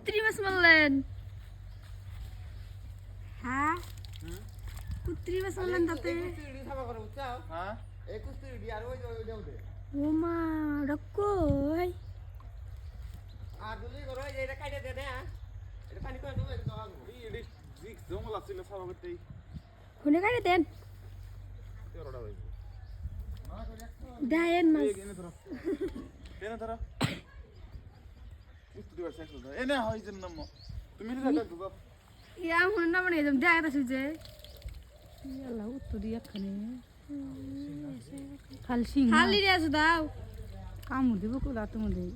কুত্রি মাছ মারলেন হ্যাঁ কুত্রি মাছ মারলেন তাতে হ্যাঁ ও মা রকই জঙ্গল আছিল সবাই শুনে কাটে দেন 13টা হয়েছে দেন মাছ এনে ধরো এনে ধরো উত্তর দিবার শেষ হলো এনে হইছে নাম তুমি নি দেখা দুবা ইয়া শুনে না মানে একদম দেখাতে যে ইয়ালা উত্তর দিয়া খানে খালি সিং খালি রে আছে দাও কামড় দিব কোলা তোমাদের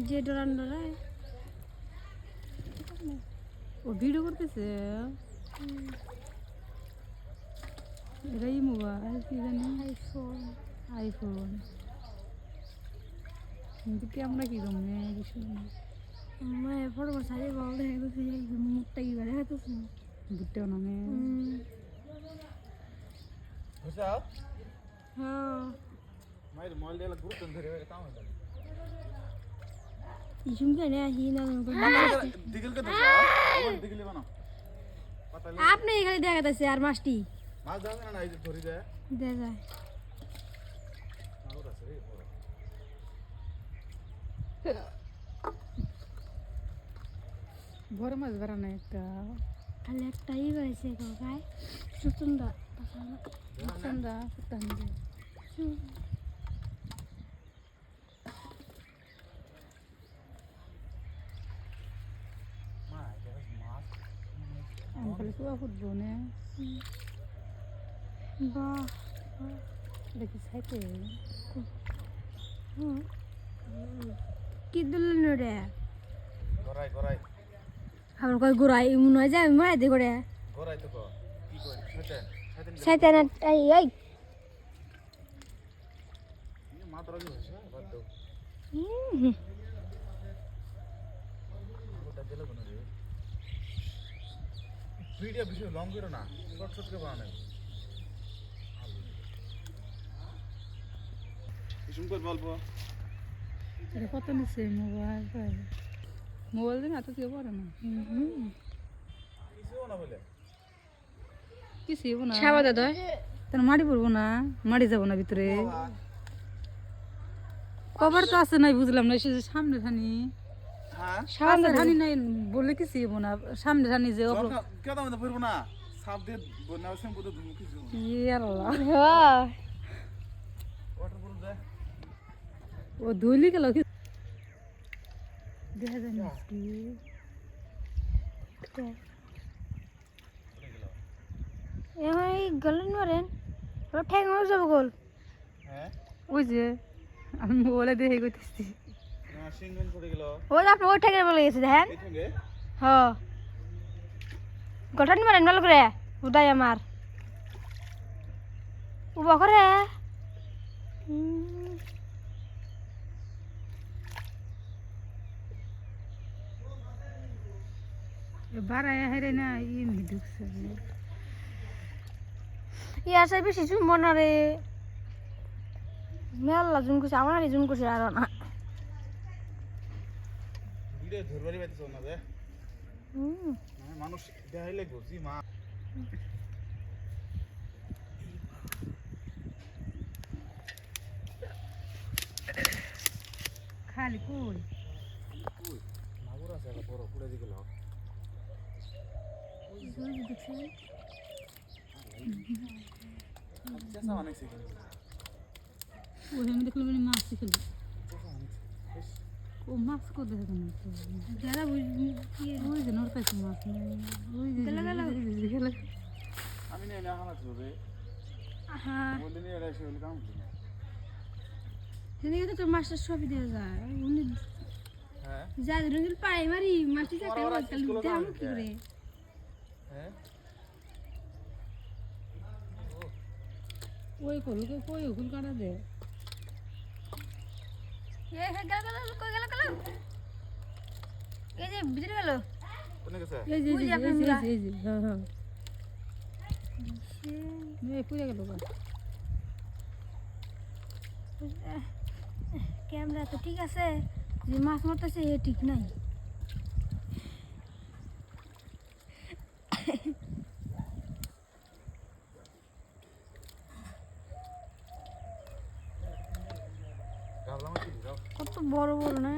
যে ডরান ডরায় ও ভিডিও করতেছে এটাই মোবাইল কি জানি আইফোন কিন্তু ক্যামেরা কি রকম কিছু मैं फोटो पर सारे बाल देखे तो ये मुट्टा की बारे है तो বুটে নামে বুঝাও हाँ মাইর মোবাইল দেলা গ্রুপ ধরে কাম হলো इसुम के ने ही ना দিগল কে দাও আমার দিগলি বানাও পাতালে आपने ये खाली देखा था यार मास्टी মাছ দাও না এই যে ধরি যায় दे जाए আর আছে রে বড় বড় মাছ ধরা না একটা खाली एक टाइम वैसे को काय सुतंदा সন্ধ্যা সন্ধ্যা মা এটা মাছ আমি খালি শুয়া ফুটবো না वाह দেখি সাইতে कि दुल्हन रे গরাই গরাই हम कोई गुराई मुन हो जाए मार दे गोड़े গরাই তো কো কি কই শয়তান शैतान आई आई এই মা তোরা কি হইছে বাদ দাও ওটা দিলে কোন রে ভিডিও বেশি লং করো না শর্ট শর্ট করে বানাও ইসুম কর বলবো এটা কত নিচ্ছে মোবাইল মোবাইল দিন এত কেউ পারে না কিছুও না বলে কি সেব না छावा दे दो তার মাটি পড়বো না মাটি যাবো না ভিতরে কভার তো আছে নাই বুঝলাম না সে যে সামনে ঠানি হ্যাঁ সামনে ঠানি নাই বললে কি সেব না সামনে ঠানি যে কেউ দাম পড়বো না সাপ দিয়ে বন্যা শ্যাম্পু তো ধুমু কিছু ইয়াল্লা हां ওয়াটার পুরো যায় ও ধুইলি গেল কি দেখা যায় না কি ए भाई गलन मारेन रो ठेंग हो सब गोल হ্যাঁ ওই যে আমি মোবাইলে দেখে করতেছি না সিঙ্গন পড়ে গেল ओ আপনি ওই ঠেঙ্গের বলে গেছে দেখেন এই সঙ্গে হ্যাঁ গঠন মারেন ভালো করে উদয় আমার উবা করে বাড়ায় হেরে না এমনি ঢুকছে ইয়ার সাহেব বেশি চুমবো না রে মেলা জুন করছে আমার জুন করছে আর না ভিডিও ধরবারই পাইতেছ না রে মানে মানুষ দেখাইলে গজি মা খালি কই মাগুর আছে একটা বড় পুড়ে দিয়ে গেল চেষ্টা অনেক সেকেন্ড ওই আমি দেখলাম মানে মাছ খেলো ও মাছ কো দেখে না যারা ওই যে নর পাইছে মাছ ওই যে গেল আমি নিয়ে না হানা ছিল রে হ্যাঁ বললে নিয়ে এসে বলে কাম সেদিকে তো মাস্টার সবই দিয়ে যায় উনি হ্যাঁ যা রঙিল পাই মারি মাটি যাতে আমি কি করে হ্যাঁ ওই কলু কই ওগুল কাটা দে এ গেল কই গেল এই যে ভিতরে গেল কোনে গেছে এই যে ওই যে আপনার এই মুলা। যে এই যে হ্যাঁ হ্যাঁ এই পুজা গেল ক্যামেরা তো ঠিক আছে যে মাছ মারতেছে এ ঠিক নাই কত বড় বড় না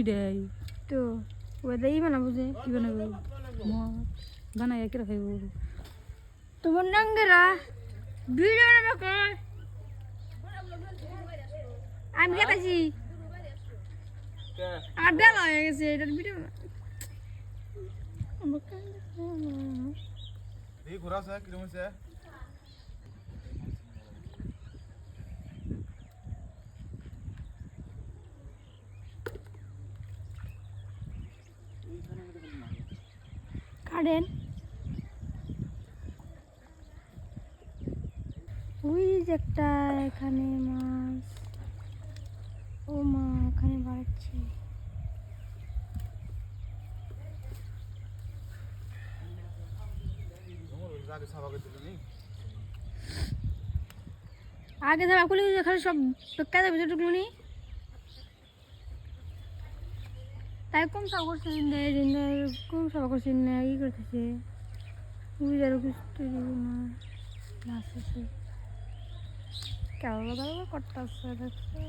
দেয় তো ওটাই বানাবো যে কি বানাবো মাছ বানাই কি খাইব তোমার নাঙ্গেরা ভিডিও বানাবো কই আমি কেটেছি আর বেলা হয়ে গেছে এটার ভিডিও এই ঘোরা আছে কিরকম আছে কাটেন ওই যে একটা এখানে মাছ ও মা এখানে বাড়ছে আগে সাবাকে দিল নি আগে ধর আকুলি খালি সব কাজে ভিতরে ঢুকলো নি তাই কম সাবা করছে কম সাবা করছে না ই করতেছে ওই আরো কিছু দিব না নাচ আছে কেমন করতেছে দেখছে